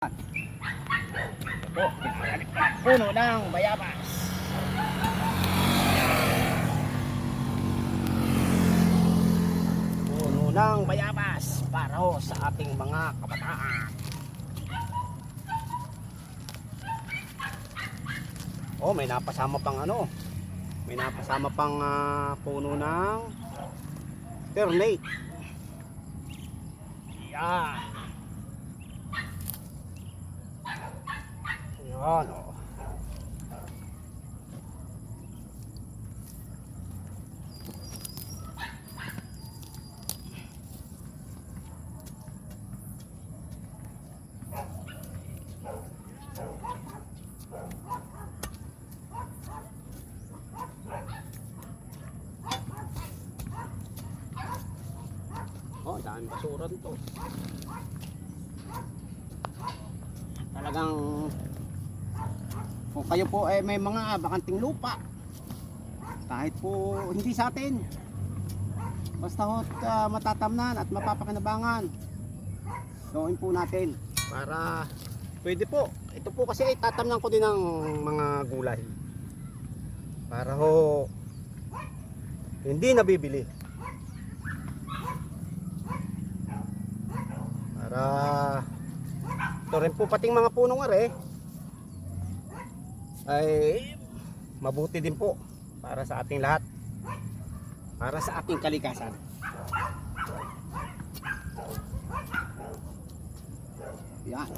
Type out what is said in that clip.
Ito, puno ng bayabas. Puno ng bayabas para ho sa ating mga kabataan. Oh, may napasama pang ano. May napasama pang puno ng ternate. Yan. Yan o. Oh, daming basura nito. Talagang kung kayo po ay may mga bakanting lupa, kahit po hindi sa atin, basta hot matatamnan at mapapakinabangan, gawin po natin para pwede po. Ito po kasi ay tatamnan ko din ng mga gulay para ho hindi nabibili, para ito rin po pating mga punong are ay mabuti din po para sa ating lahat, para sa ating kalikasan. Yan.